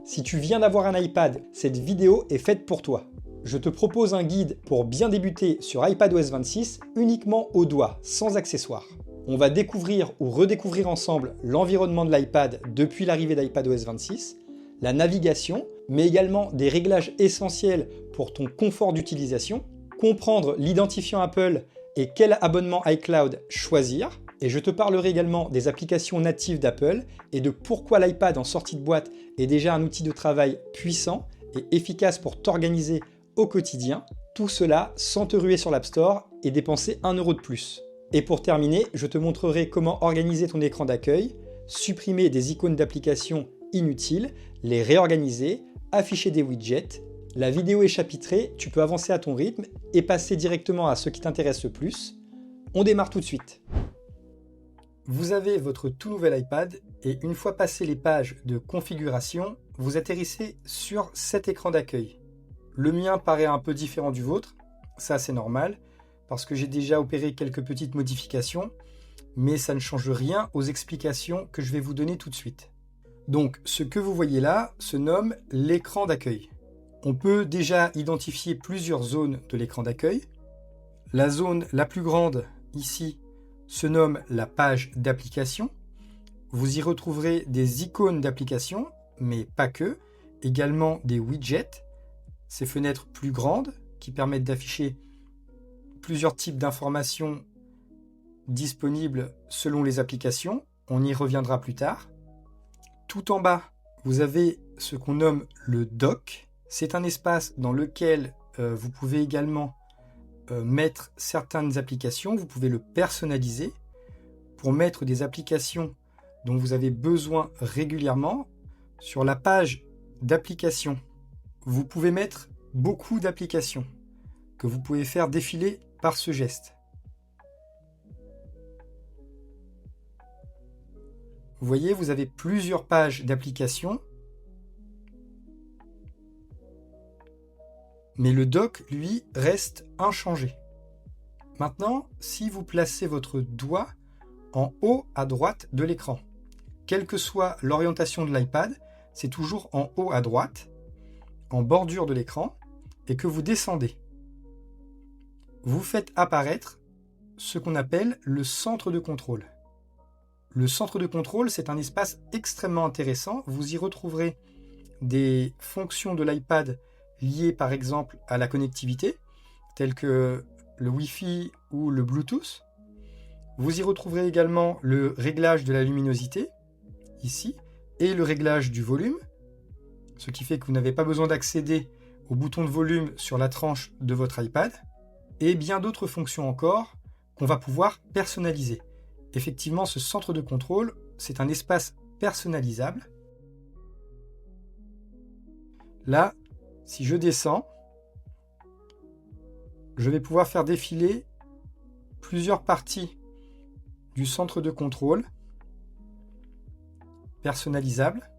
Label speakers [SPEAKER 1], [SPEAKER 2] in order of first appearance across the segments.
[SPEAKER 1] Si tu viens d'avoir un iPad, cette vidéo est faite pour toi. Je te propose un guide pour bien débuter sur iPadOS 26 uniquement au doigt, sans accessoires. On va découvrir ou redécouvrir ensemble l'environnement de l'iPad depuis l'arrivée d'iPadOS 26, la navigation, mais également des réglages essentiels pour ton confort d'utilisation, comprendre l'identifiant Apple et quel abonnement iCloud choisir. Et je te parlerai également des applications natives d'Apple et de pourquoi l'iPad en sortie de boîte est déjà un outil de travail puissant et efficace pour t'organiser au quotidien. Tout cela sans te ruer sur l'App Store et dépenser 1 € de plus. Et pour terminer, je te montrerai comment organiser ton écran d'accueil, supprimer des icônes d'applications inutiles, les réorganiser, afficher des widgets. La vidéo est chapitrée, tu peux avancer à ton rythme et passer directement à ce qui t'intéresse le plus. On démarre tout de suite. Vous avez votre tout nouvel iPad et une fois passé les pages de configuration, vous atterrissez sur cet écran d'accueil. Le mien paraît un peu différent du vôtre, ça c'est normal, parce que j'ai déjà opéré quelques petites modifications, mais ça ne change rien aux explications que je vais vous donner tout de suite. Donc ce que vous voyez là se nomme l'écran d'accueil. On peut déjà identifier plusieurs zones de l'écran d'accueil. La zone la plus grande ici se nomme la page d'application. Vous y retrouverez des icônes d'application, mais pas que, également des widgets, ces fenêtres plus grandes qui permettent d'afficher plusieurs types d'informations disponibles selon les applications. On y reviendra plus tard. Tout en bas, vous avez ce qu'on nomme le dock. C'est un espace dans lequel vous pouvez également mettre certaines applications. Vous pouvez le personnaliser pour mettre des applications dont vous avez besoin régulièrement. Sur la page d'applications, vous pouvez mettre beaucoup d'applications que vous pouvez faire défiler par ce geste. Vous voyez, vous avez plusieurs pages d'applications, mais le dock, lui, reste inchangé. Maintenant, si vous placez votre doigt en haut à droite de l'écran, quelle que soit l'orientation de l'iPad, c'est toujours en haut à droite, en bordure de l'écran, et que vous descendez. Vous faites apparaître ce qu'on appelle le centre de contrôle. Le centre de contrôle, c'est un espace extrêmement intéressant. Vous y retrouverez des fonctions de l'iPad liées par exemple à la connectivité, telles que le Wi-Fi ou le Bluetooth. Vous y retrouverez également le réglage de la luminosité, ici, et le réglage du volume, ce qui fait que vous n'avez pas besoin d'accéder au bouton de volume sur la tranche de votre iPad, et bien d'autres fonctions encore qu'on va pouvoir personnaliser. Effectivement, ce centre de contrôle, c'est un espace personnalisable. Là, si je descends, je vais pouvoir faire défiler plusieurs parties du centre de contrôle personnalisable.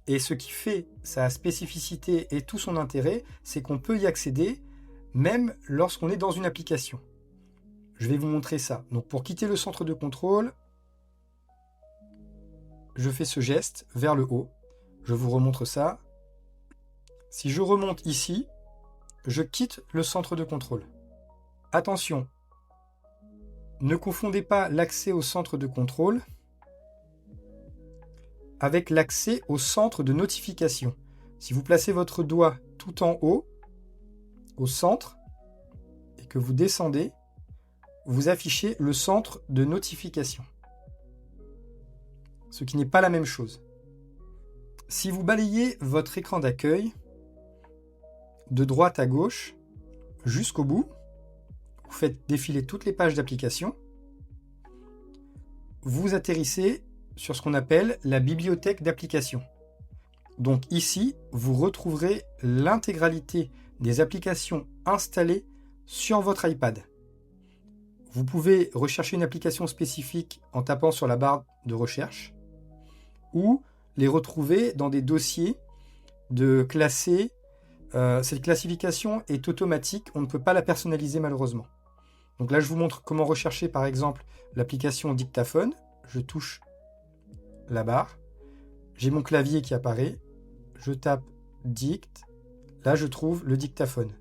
[SPEAKER 1] Et ce qui fait sa spécificité et tout son intérêt, c'est qu'on peut y accéder même lorsqu'on est dans une application. Je vais vous montrer ça. Donc pour quitter le centre de contrôle, je fais ce geste vers le haut. Je vous remontre ça. Si je remonte ici, je quitte le centre de contrôle. Attention, ne confondez pas l'accès au centre de contrôle avec l'accès au centre de notification. Si vous placez votre doigt tout en haut, au centre, et que vous descendez, vous affichez le centre de notification. Ce qui n'est pas la même chose. Si vous balayez votre écran d'accueil de droite à gauche jusqu'au bout, vous faites défiler toutes les pages d'application, vous atterrissez sur ce qu'on appelle la bibliothèque d'applications. Donc ici, vous retrouverez l'intégralité des applications installées sur votre iPad. Vous pouvez rechercher une application spécifique en tapant sur la barre de recherche ou les retrouver dans des dossiers de classés. Cette classification est automatique, on ne peut pas la personnaliser malheureusement. Donc là, je vous montre comment rechercher par exemple l'application dictaphone. Je touche la barre, j'ai mon clavier qui apparaît, je tape Dict, là je trouve le dictaphone.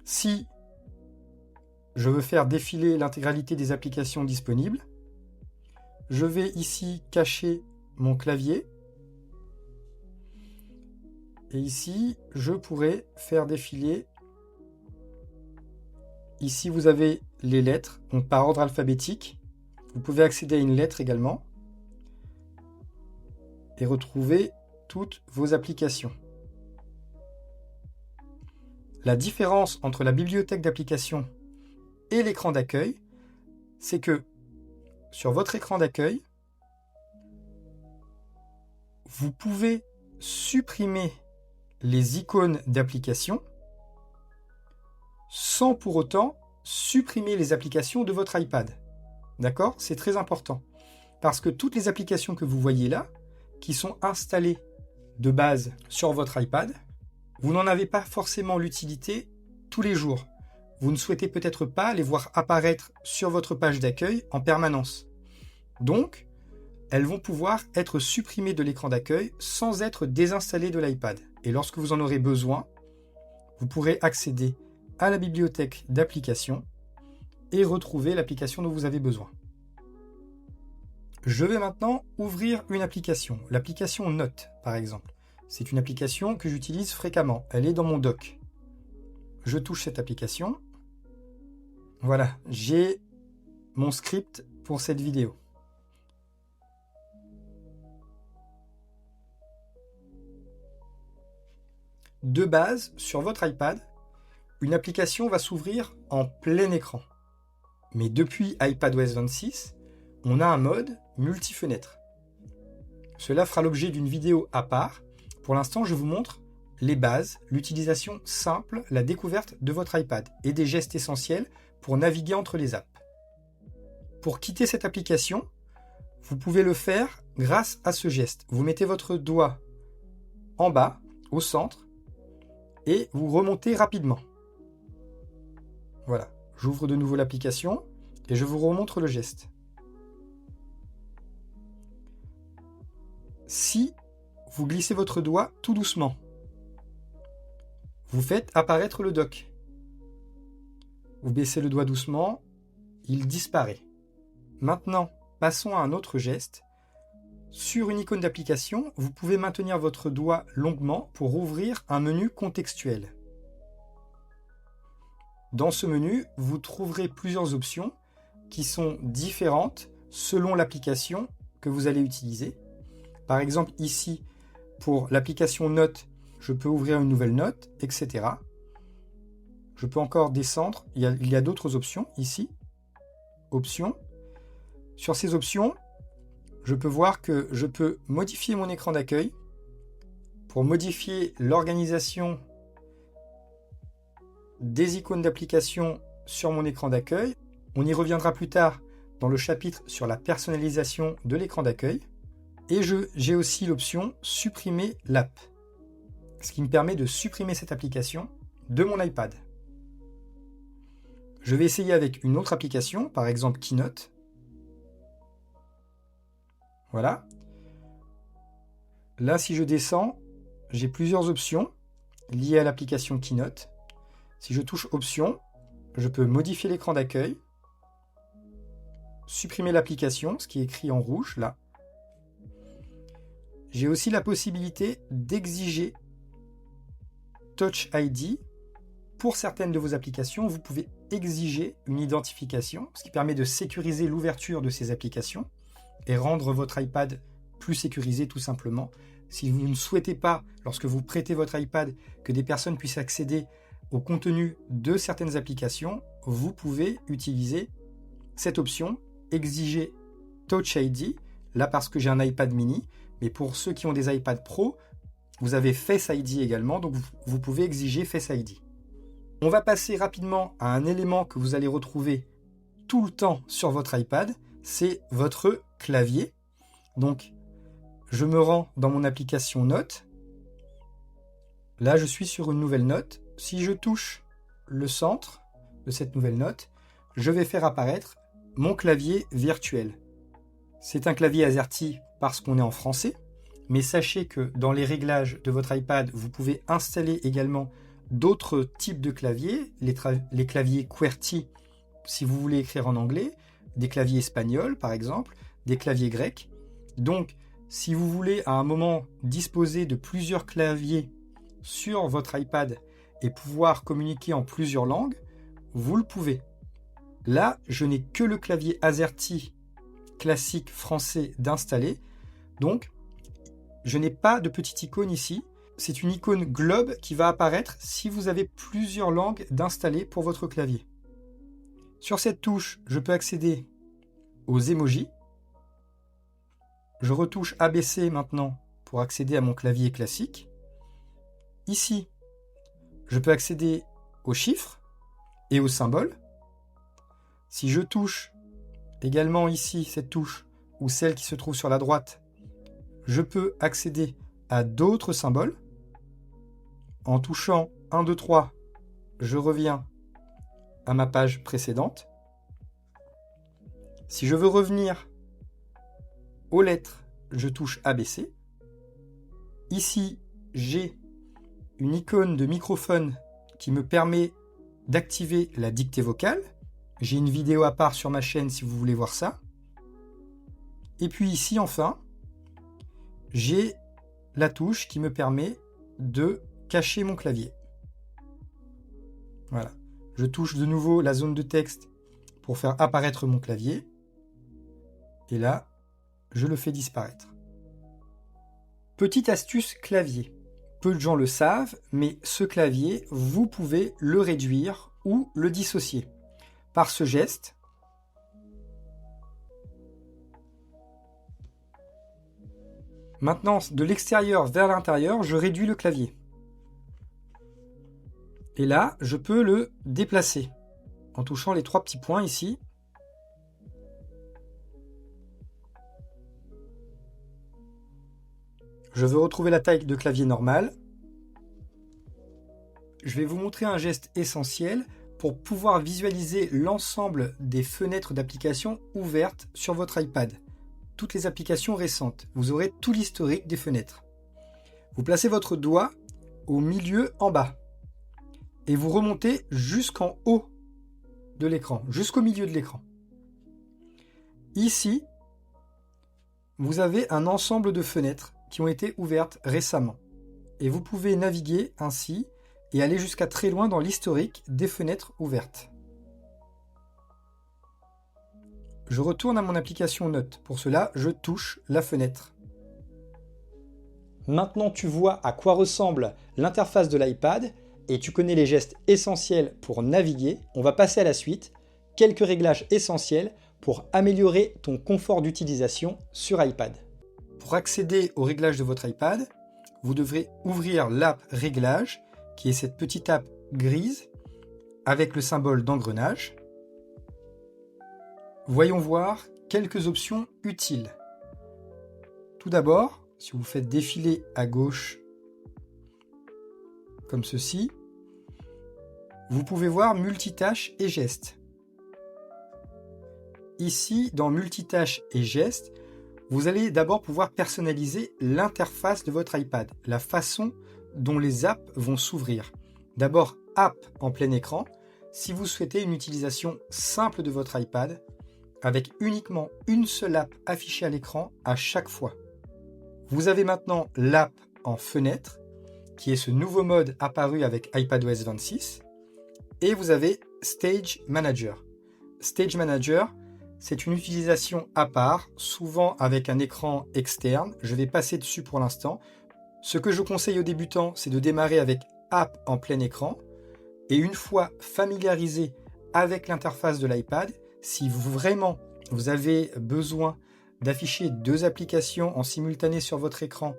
[SPEAKER 1] Si je veux faire défiler l'intégralité des applications disponibles, je vais ici cacher mon clavier. Et ici, je pourrais faire défiler. Ici, vous avez les lettres, donc par ordre alphabétique. Vous pouvez accéder à une lettre également. Et retrouver toutes vos applications. La différence entre la bibliothèque d'applications et l'écran d'accueil, c'est que sur votre écran d'accueil, vous pouvez supprimer les icônes d'applications sans pour autant supprimer les applications de votre iPad. D'accord ? C'est très important. Parce que toutes les applications que vous voyez là, qui sont installées de base sur votre iPad, vous n'en avez pas forcément l'utilité tous les jours. Vous ne souhaitez peut-être pas les voir apparaître sur votre page d'accueil en permanence. Donc, elles vont pouvoir être supprimées de l'écran d'accueil sans être désinstallées de l'iPad. Et lorsque vous en aurez besoin, vous pourrez accéder à la bibliothèque d'applications et retrouver l'application dont vous avez besoin. Je vais maintenant ouvrir une application, l'application Notes par exemple. C'est une application que j'utilise fréquemment, elle est dans mon dock. Je touche cette application. Voilà, j'ai mon script pour cette vidéo. De base, sur votre iPad, une application va s'ouvrir en plein écran. Mais depuis iPadOS 26, on a un mode multi-fenêtre. Cela fera l'objet d'une vidéo à part. Pour l'instant, je vous montre les bases, l'utilisation simple, la découverte de votre iPad et des gestes essentiels pour naviguer entre les apps. Pour quitter cette application, vous pouvez le faire grâce à ce geste. Vous mettez votre doigt en bas, au centre, et vous remontez rapidement. Voilà, j'ouvre de nouveau l'application et je vous remontre le geste. Si vous glissez votre doigt tout doucement, vous faites apparaître le dock. Vous baissez le doigt doucement, il disparaît. Maintenant, passons à un autre geste. Sur une icône d'application, vous pouvez maintenir votre doigt longuement pour ouvrir un menu contextuel. Dans ce menu, vous trouverez plusieurs options qui sont différentes selon l'application que vous allez utiliser. Par exemple, ici, pour l'application Notes, je peux ouvrir une nouvelle note, etc. Je peux encore descendre. Il y a d'autres options ici. Options. Sur ces options, je peux voir que je peux modifier mon écran d'accueil pour modifier l'organisation des icônes d'application sur mon écran d'accueil. On y reviendra plus tard dans le chapitre sur la personnalisation de l'écran d'accueil. Et j'ai aussi l'option supprimer l'app, ce qui me permet de supprimer cette application de mon iPad. Je vais essayer avec une autre application, par exemple Keynote. Voilà. Là, si je descends, j'ai plusieurs options liées à l'application Keynote. Si je touche Options, je peux modifier l'écran d'accueil, supprimer l'application, ce qui est écrit en rouge là. J'ai aussi la possibilité d'exiger Touch ID. Pour certaines de vos applications, vous pouvez exiger une identification, ce qui permet de sécuriser l'ouverture de ces applications et rendre votre iPad plus sécurisé tout simplement. Si vous ne souhaitez pas, lorsque vous prêtez votre iPad, que des personnes puissent accéder au contenu de certaines applications, vous pouvez utiliser cette option, exiger Touch ID, là parce que j'ai un iPad mini, mais pour ceux qui ont des iPad Pro, vous avez Face ID également, donc vous pouvez exiger Face ID. On va passer rapidement à un élément que vous allez retrouver tout le temps sur votre iPad, c'est votre clavier. Donc, je me rends dans mon application Notes. Là, je suis sur une nouvelle note. Si je touche le centre de cette nouvelle note, je vais faire apparaître mon clavier virtuel. C'est un clavier AZERTY parce qu'on est en français. mais sachez que dans les réglages de votre iPad, vous pouvez installer également d'autres types de claviers, les claviers QWERTY si vous voulez écrire en anglais, des claviers espagnols par exemple, des claviers grecs. Donc si vous voulez à un moment disposer de plusieurs claviers sur votre iPad et pouvoir communiquer en plusieurs langues, vous le pouvez. Là, je n'ai que le clavier AZERTY classique français d'installer, donc je n'ai pas de petite icône ici. C'est une icône globe qui va apparaître si vous avez plusieurs langues d'installer pour votre clavier. Sur cette touche, je peux accéder aux emojis. Je retouche ABC maintenant pour accéder à mon clavier classique. Ici, je peux accéder aux chiffres et aux symboles. Si je touche également ici cette touche ou celle qui se trouve sur la droite, je peux accéder à d'autres symboles. En touchant 1, 2, 3, je reviens à ma page précédente. Si je veux revenir aux lettres, je touche ABC. Ici, j'ai une icône de microphone qui me permet d'activer la dictée vocale. J'ai une vidéo à part sur ma chaîne si vous voulez voir ça. Et puis ici, enfin, j'ai la touche qui me permet de cacher mon clavier. Voilà. Je touche de nouveau la zone de texte pour faire apparaître mon clavier. Et là, je le fais disparaître. Petite astuce clavier. Peu de gens le savent, mais ce clavier, vous pouvez le réduire ou le dissocier. Par ce geste, maintenant de l'extérieur vers l'intérieur, je réduis le clavier. Et là, je peux le déplacer en touchant les 3 petits points ici. Je veux retrouver la taille de clavier normale. Je vais vous montrer un geste essentiel pour pouvoir visualiser l'ensemble des fenêtres d'applications ouvertes sur votre iPad. Toutes les applications récentes. Vous aurez tout l'historique des fenêtres. Vous placez votre doigt au milieu en bas et vous remontez jusqu'en haut de l'écran, jusqu'au milieu de l'écran. Ici, vous avez un ensemble de fenêtres qui ont été ouvertes récemment. Et vous pouvez naviguer ainsi et aller jusqu'à très loin dans l'historique des fenêtres ouvertes. Je retourne à mon application Notes. Pour cela, je touche la fenêtre. Maintenant, tu vois à quoi ressemble l'interface de l'iPad et tu connais les gestes essentiels pour naviguer. On va passer à la suite. Quelques réglages essentiels pour améliorer ton confort d'utilisation sur iPad. Pour accéder aux réglages de votre iPad, vous devrez ouvrir l'app Réglages, qui est cette petite app grise avec le symbole d'engrenage. Voyons voir quelques options utiles. Tout d'abord, si vous faites défiler à gauche comme ceci, vous pouvez voir multitâches et gestes. Ici, dans multitâches et gestes, vous allez d'abord pouvoir personnaliser l'interface de votre iPad, la façon dont les apps vont s'ouvrir. D'abord, app en plein écran, si vous souhaitez une utilisation simple de votre iPad, avec uniquement une seule app affichée à l'écran à chaque fois. Vous avez maintenant l'app en fenêtre, qui est ce nouveau mode apparu avec iPadOS 26, et vous avez Stage Manager. Stage Manager, c'est une utilisation à part, souvent avec un écran externe. Je vais passer dessus pour l'instant. Ce que je conseille aux débutants, c'est de démarrer avec App en plein écran. Et une fois familiarisé avec l'interface de l'iPad, si vraiment vous avez besoin d'afficher 2 applications en simultané sur votre écran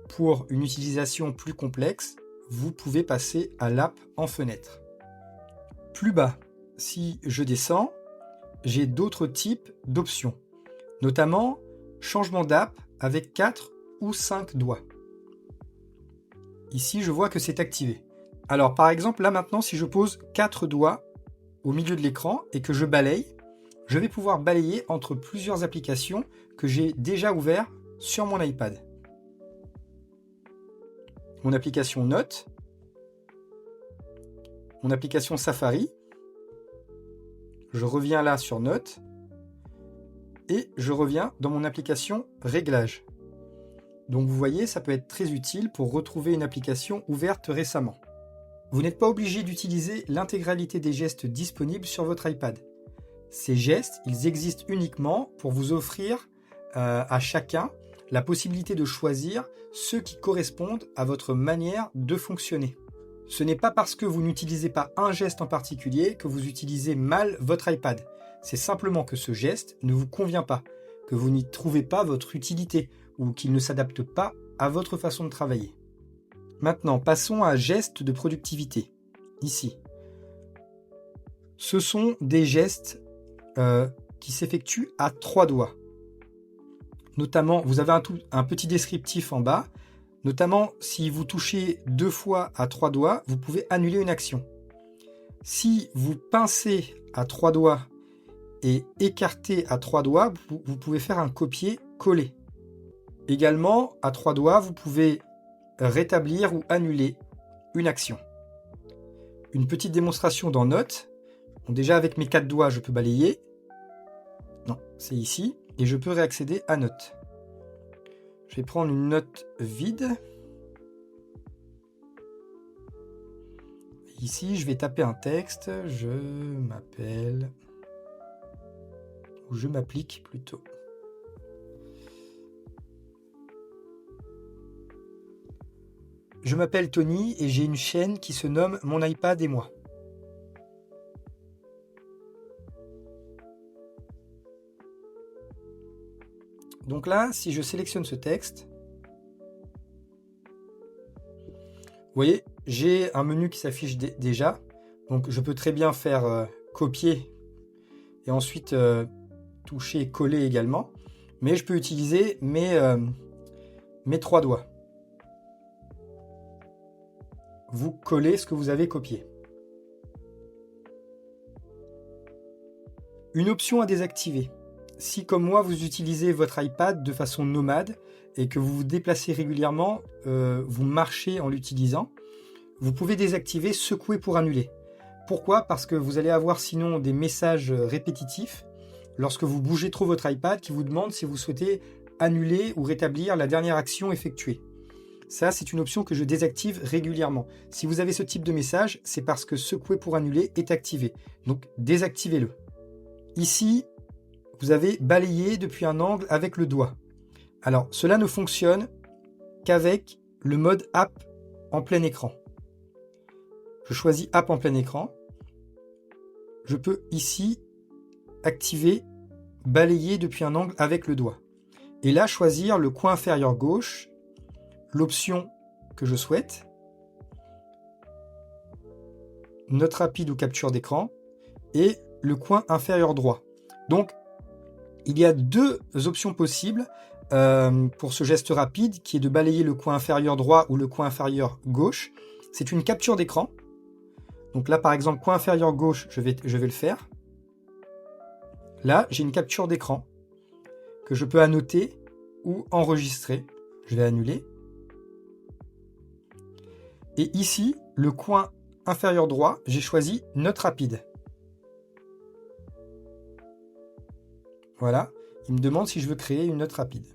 [SPEAKER 1] pour une utilisation plus complexe, vous pouvez passer à l'app en fenêtre. Plus bas, si je descends, j'ai d'autres types d'options, notamment changement d'app avec 4 ou 5 doigts. Ici, je vois que c'est activé. Alors, par exemple, là maintenant, si je pose 4 doigts au milieu de l'écran et que je balaye, je vais pouvoir balayer entre plusieurs applications que j'ai déjà ouvertes sur mon iPad. mon application Notes, mon application Safari. Je reviens là sur Notes et je reviens dans mon application Réglages. Donc vous voyez, ça peut être très utile pour retrouver une application ouverte récemment. Vous n'êtes pas obligé d'utiliser l'intégralité des gestes disponibles sur votre iPad. Ces gestes, ils existent uniquement pour vous offrir à chacun la possibilité de choisir ceux qui correspondent à votre manière de fonctionner. Ce n'est pas parce que vous n'utilisez pas un geste en particulier que vous utilisez mal votre iPad. C'est simplement que ce geste ne vous convient pas, que vous n'y trouvez pas votre utilité ou qu'il ne s'adapte pas à votre façon de travailler. Maintenant, passons à gestes de productivité. Ici. Ce sont des gestes qui s'effectuent à 3 doigts. Notamment, vous avez un petit descriptif en bas. Notamment, si vous touchez 2 fois à 3 doigts, vous pouvez annuler une action. Si vous pincez à 3 doigts et écartez à 3 doigts, vous pouvez faire un copier-coller. Également, à 3 doigts, vous pouvez rétablir ou annuler une action. Une petite démonstration dans Notes. Bon, déjà, avec mes 4 doigts, je peux balayer. Non, c'est ici. Et je peux réaccéder à Notes. Je vais prendre une note vide. Ici, je vais taper un texte. Je m'appelle... Ou je m'applique plutôt. Je m'appelle Tony et j'ai une chaîne qui se nomme Mon iPad et moi. Donc là, si je sélectionne ce texte, vous voyez, j'ai un menu qui s'affiche déjà. Donc je peux très bien faire copier et ensuite toucher coller également. Mais je peux utiliser mes 3 doigts. Vous collez ce que vous avez copié. Une option à désactiver. Si, comme moi, vous utilisez votre iPad de façon nomade et que vous vous déplacez régulièrement, vous marchez en l'utilisant, vous pouvez désactiver secouer pour annuler. Pourquoi ? Parce que vous allez avoir sinon des messages répétitifs lorsque vous bougez trop votre iPad qui vous demandent si vous souhaitez annuler ou rétablir la dernière action effectuée. Ça, c'est une option que je désactive régulièrement. Si vous avez ce type de message, c'est parce que secouer pour annuler est activé. Donc, désactivez-le. Ici, vous avez balayé depuis un angle avec le doigt. Alors, cela ne fonctionne qu'avec le mode app en plein écran. Je choisis app en plein écran. Je peux ici activer balayer depuis un angle avec le doigt. Et là, choisir le coin inférieur gauche, l'option que je souhaite, note rapide ou capture d'écran, et le coin inférieur droit. Donc, il y a 2 options possibles pour ce geste rapide, qui est de balayer le coin inférieur droit ou le coin inférieur gauche. C'est une capture d'écran. Donc là, par exemple, coin inférieur gauche, je vais le faire. Là, j'ai une capture d'écran que je peux annoter ou enregistrer. Je vais annuler. Et ici, le coin inférieur droit, j'ai choisi note rapide. Voilà, il me demande si je veux créer une note rapide.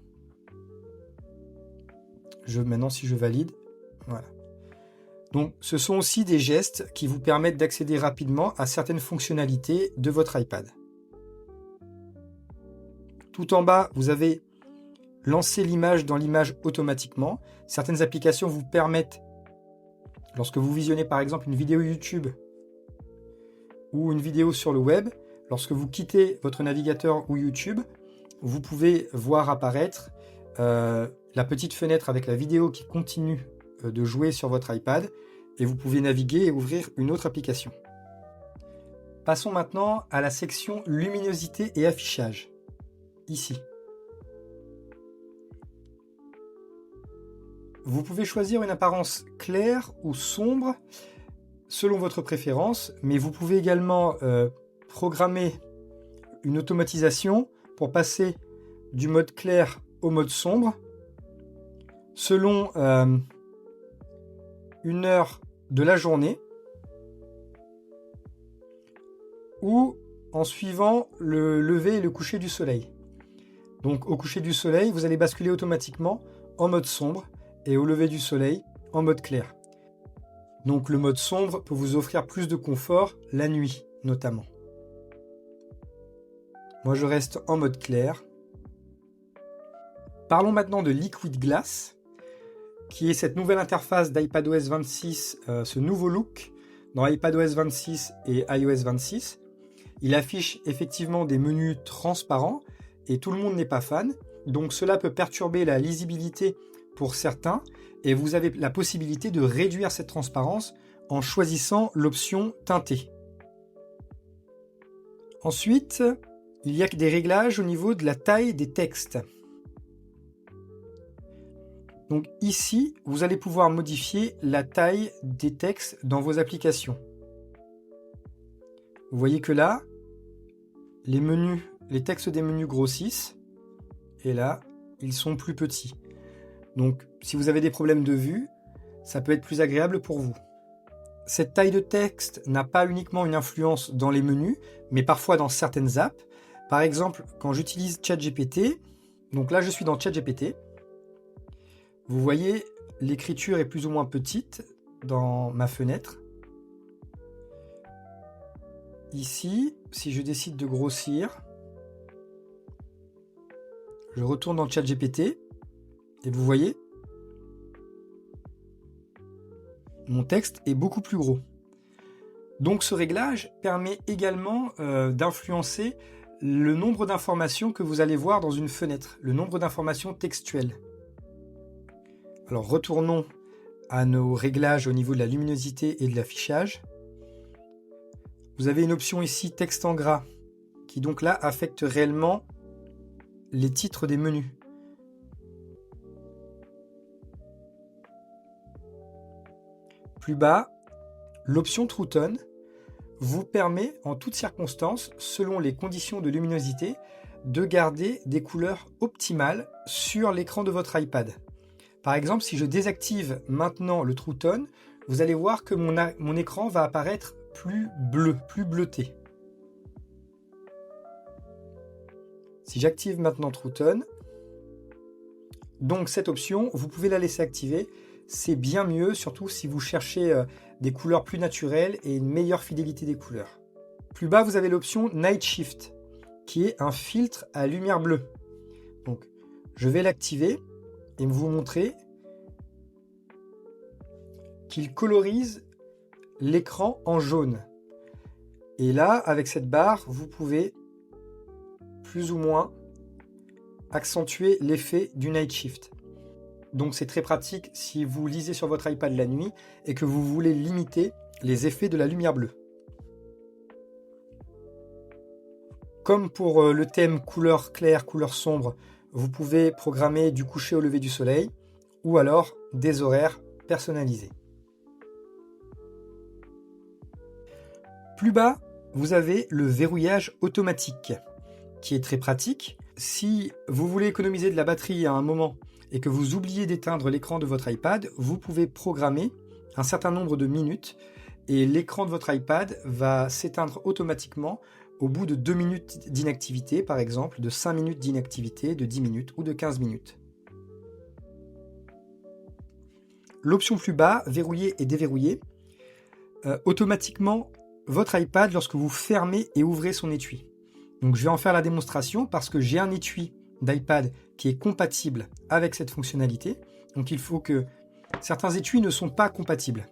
[SPEAKER 1] Maintenant, si je valide, voilà. Donc, ce sont aussi des gestes qui vous permettent d'accéder rapidement à certaines fonctionnalités de votre iPad. Tout en bas, vous avez lancé l'image dans l'image automatiquement. Certaines applications vous permettent, lorsque vous visionnez par exemple une vidéo YouTube ou une vidéo sur le web, lorsque vous quittez votre navigateur ou YouTube, vous pouvez voir apparaître la petite fenêtre avec la vidéo qui continue de jouer sur votre iPad et vous pouvez naviguer et ouvrir une autre application. Passons maintenant à la section luminosité et affichage. Ici. Vous pouvez choisir une apparence claire ou sombre selon votre préférence, mais vous pouvez également programmer une automatisation pour passer du mode clair au mode sombre selon une heure de la journée ou en suivant le lever et le coucher du soleil. Donc au coucher du soleil, vous allez basculer automatiquement en mode sombre et au lever du soleil en mode clair. Donc le mode sombre peut vous offrir plus de confort la nuit notamment. Moi je reste en mode clair. Parlons maintenant de Liquid Glass, qui est cette nouvelle interface d'iPadOS 26, ce nouveau look dans iPadOS 26 et iOS 26. Il affiche effectivement des menus transparents et tout le monde n'est pas fan. Donc cela peut perturber la lisibilité pour certains et vous avez la possibilité de réduire cette transparence en choisissant l'option teintée. Ensuite, il y a des réglages au niveau de la taille des textes. Donc ici, vous allez pouvoir modifier la taille des textes dans vos applications. Vous voyez que là, les textes des menus grossissent et là, ils sont plus petits. Donc si vous avez des problèmes de vue, ça peut être plus agréable pour vous. Cette taille de texte n'a pas uniquement une influence dans les menus, mais parfois dans certaines apps. Par exemple, quand j'utilise ChatGPT, donc là je suis dans ChatGPT, vous voyez, l'écriture est plus ou moins petite dans ma fenêtre. Ici, si je décide de grossir, je retourne dans ChatGPT et vous voyez, mon texte est beaucoup plus gros. Donc ce réglage permet également d'influencer le nombre d'informations que vous allez voir dans une fenêtre, le nombre d'informations textuelles. Alors retournons à nos réglages au niveau de la luminosité et de l'affichage. Vous avez une option ici texte en gras qui donc là affecte réellement les titres des menus. Plus bas, l'option True Tone vous permet en toutes circonstances, selon les conditions de luminosité, de garder des couleurs optimales sur l'écran de votre iPad. Par exemple, si je désactive maintenant le True Tone, vous allez voir que mon écran va apparaître plus bleu, plus bleuté. Si j'active maintenant True Tone, donc cette option, vous pouvez la laisser activer. C'est bien mieux, surtout si vous cherchez des couleurs plus naturelles et une meilleure fidélité des couleurs. Plus bas, vous avez l'option Night Shift, qui est un filtre à lumière bleue. Donc, je vais l'activer et vous montrer qu'il colorise l'écran en jaune. Et là, avec cette barre, vous pouvez plus ou moins accentuer l'effet du Night Shift. Donc c'est très pratique si vous lisez sur votre iPad la nuit et que vous voulez limiter les effets de la lumière bleue. Comme pour le thème couleur claire, couleur sombre, vous pouvez programmer du coucher au lever du soleil ou alors des horaires personnalisés. Plus bas, vous avez le verrouillage automatique qui est très pratique. Si vous voulez économiser de la batterie à un moment et que vous oubliez d'éteindre l'écran de votre iPad, vous pouvez programmer un certain nombre de minutes et l'écran de votre iPad va s'éteindre automatiquement au bout de 2 minutes d'inactivité, par exemple, de 5 minutes d'inactivité, de 10 minutes ou de 15 minutes. L'option plus bas, verrouiller et déverrouiller, automatiquement votre iPad lorsque vous fermez et ouvrez son étui. Donc je vais en faire la démonstration parce que j'ai un étui d'iPad qui est compatible avec cette fonctionnalité. Donc il faut que certains étuis ne sont pas compatibles,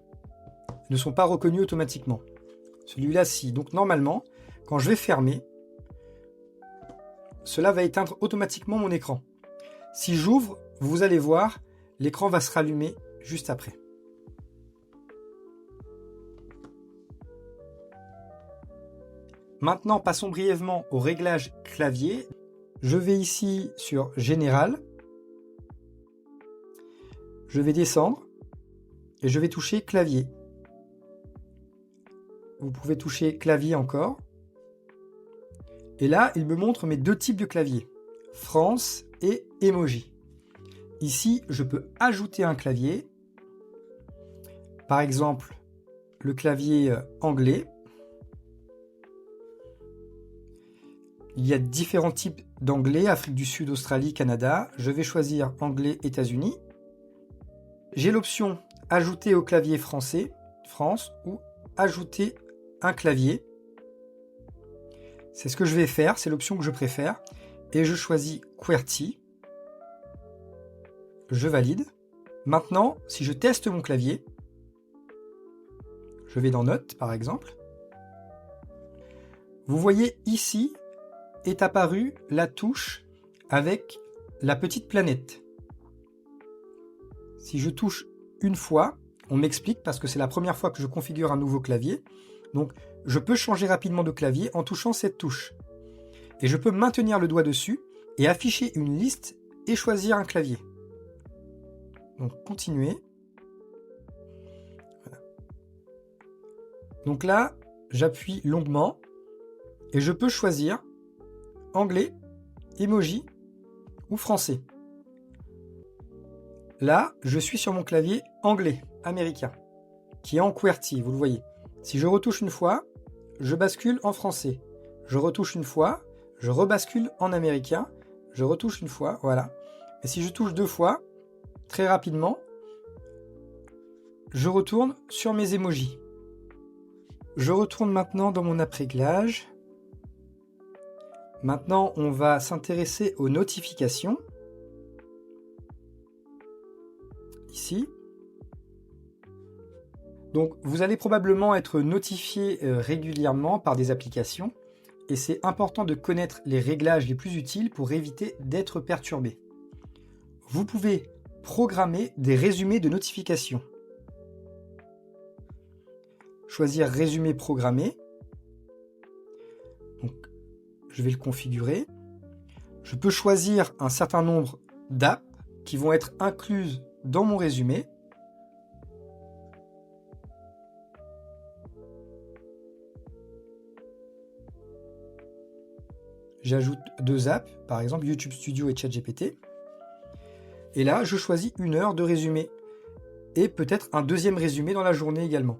[SPEAKER 1] ne sont pas reconnus automatiquement. Celui-là, si. Donc normalement, quand je vais fermer, cela va éteindre automatiquement mon écran. Si j'ouvre, vous allez voir, l'écran va se rallumer juste après. Maintenant, passons brièvement au réglage clavier. Je vais ici sur Général. Je vais descendre et je vais toucher Clavier. Vous pouvez toucher Clavier encore. Et là, il me montre mes deux types de clavier, France et Emoji. Ici, je peux ajouter un clavier. par exemple le clavier anglais. Il y a différents types d'anglais, Afrique du Sud, Australie, Canada. Je vais choisir anglais, États-Unis. J'ai l'option ajouter au clavier français, France, ou ajouter un clavier. C'est ce que je vais faire, c'est l'option que je préfère. Et je choisis QWERTY. Je valide. Maintenant, si je teste mon clavier, je vais dans Notes par exemple. Vous voyez ici est apparue la touche avec la petite planète. Si je touche une fois, on m'explique parce que c'est la première fois que je configure un nouveau clavier. Donc je peux changer rapidement de clavier en touchant cette touche. Et je peux maintenir le doigt dessus et afficher une liste et choisir un clavier. Donc continuer. Voilà. Donc là, j'appuie longuement et je peux choisir anglais, emoji ou français. Là, je suis sur mon clavier anglais, américain, qui est en QWERTY, vous le voyez. Si je retouche une fois, je bascule en français. Je retouche une fois, je rebascule en américain. Je retouche une fois, voilà. Et si je touche deux fois, très rapidement, je retourne sur mes emojis. Je retourne maintenant dans mon après-réglage. Maintenant, on va s'intéresser aux notifications. Ici. Donc, vous allez probablement être notifié régulièrement par des applications. Et c'est important de connaître les réglages les plus utiles pour éviter d'être perturbé. Vous pouvez programmer des résumés de notifications. Choisir résumé programmé. Donc, je vais le configurer. Je peux choisir un certain nombre d'apps qui vont être incluses dans mon résumé. J'ajoute deux apps, par exemple YouTube Studio et ChatGPT. Et là, je choisis une heure de résumé. Et peut-être un deuxième résumé dans la journée également.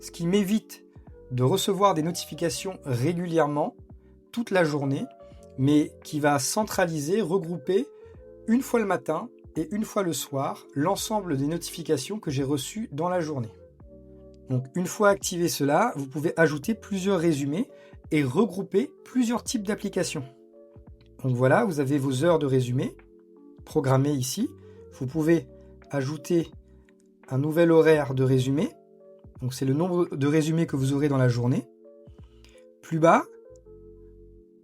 [SPEAKER 1] Ce qui m'évite de recevoir des notifications régulièrement, toute la journée, mais qui va centraliser, regrouper, une fois le matin et une fois le soir, l'ensemble des notifications que j'ai reçues dans la journée. Donc une fois activé cela, vous pouvez ajouter plusieurs résumés et regrouper plusieurs types d'applications. Donc voilà, vous avez vos heures de résumé programmées ici. Vous pouvez ajouter un nouvel horaire de résumé. Donc c'est le nombre de résumés que vous aurez dans la journée. Plus bas,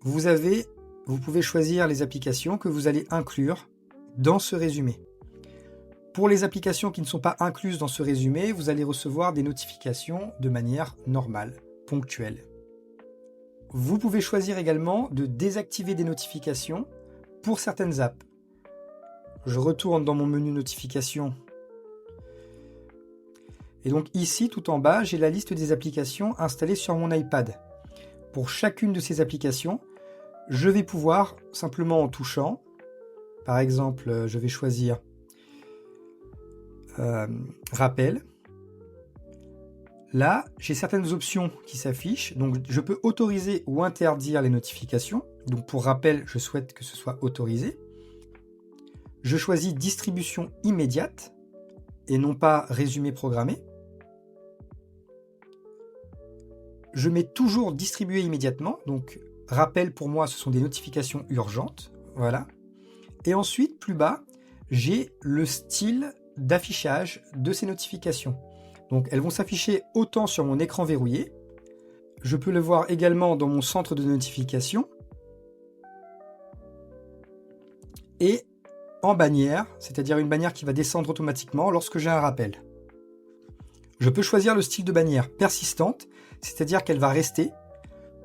[SPEAKER 1] vous pouvez choisir les applications que vous allez inclure dans ce résumé. Pour les applications qui ne sont pas incluses dans ce résumé, vous allez recevoir des notifications de manière normale, ponctuelle. Vous pouvez choisir également de désactiver des notifications pour certaines apps. Je retourne dans mon menu notifications. Et donc ici, tout en bas, j'ai la liste des applications installées sur mon iPad. Pour chacune de ces applications, je vais pouvoir, simplement en touchant, par exemple, je vais choisir rappel. Là, j'ai certaines options qui s'affichent, donc je peux autoriser ou interdire les notifications. Donc pour rappel, je souhaite que ce soit autorisé. Je choisis distribution immédiate et non pas résumé programmé. Je mets toujours distribuer immédiatement, donc rappel pour moi ce sont des notifications urgentes, voilà. Et ensuite, plus bas, j'ai le style d'affichage de ces notifications. Donc elles vont s'afficher autant sur mon écran verrouillé, je peux le voir également dans mon centre de notification, et en bannière, c'est-à-dire une bannière qui va descendre automatiquement lorsque j'ai un rappel. Je peux choisir le style de bannière persistante, c'est-à-dire qu'elle va rester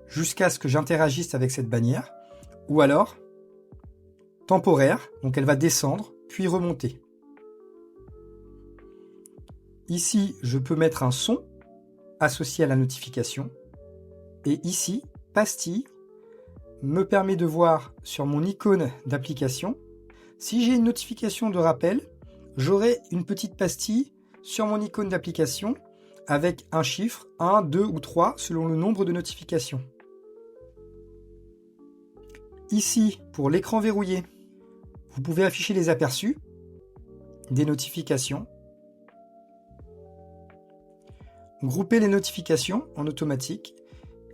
[SPEAKER 1] jusqu'à ce que j'interagisse avec cette bannière, ou alors temporaire, donc elle va descendre puis remonter. Ici, je peux mettre un son associé à la notification. Et ici, pastille me permet de voir sur mon icône d'application, si j'ai une notification de rappel, j'aurai une petite pastille sur mon icône d'application avec un chiffre, 1, 2 ou 3 selon le nombre de notifications. Ici, pour l'écran verrouillé, vous pouvez afficher les aperçus des notifications, grouper les notifications en automatique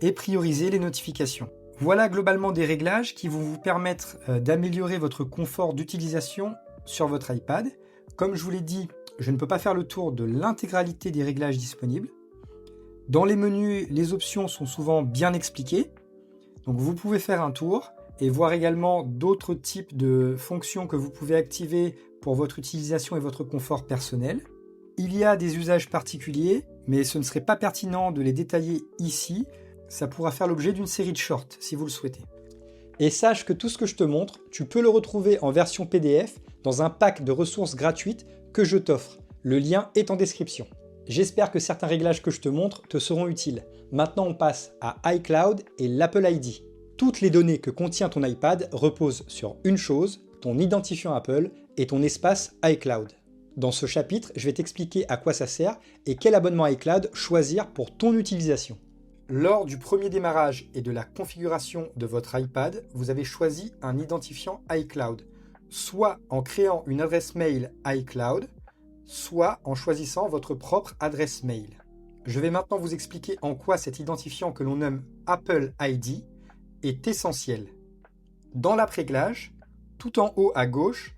[SPEAKER 1] et prioriser les notifications. Voilà globalement des réglages qui vont vous permettre d'améliorer votre confort d'utilisation sur votre iPad. Comme je vous l'ai dit, je ne peux pas faire le tour de l'intégralité des réglages disponibles. Dans les menus, les options sont souvent bien expliquées, donc vous pouvez faire un tour et voir également d'autres types de fonctions que vous pouvez activer pour votre utilisation et votre confort personnel. Il y a des usages particuliers, mais ce ne serait pas pertinent de les détailler ici. Ça pourra faire l'objet d'une série de shorts si vous le souhaitez. Et sache que tout ce que je te montre, tu peux le retrouver en version PDF dans un pack de ressources gratuites que je t'offre. Le lien est en description. J'espère que certains réglages que je te montre te seront utiles. Maintenant, on passe à iCloud et l'Apple ID. Toutes les données que contient ton iPad reposent sur une chose, ton identifiant Apple et ton espace iCloud. Dans ce chapitre, je vais t'expliquer à quoi ça sert et quel abonnement iCloud choisir pour ton utilisation. Lors du premier démarrage et de la configuration de votre iPad, vous avez choisi un identifiant iCloud, soit en créant une adresse mail iCloud, soit en choisissant votre propre adresse mail. Je vais maintenant vous expliquer en quoi cet identifiant que l'on nomme Apple ID est essentiel. Dans l'après-réglage, tout en haut à gauche,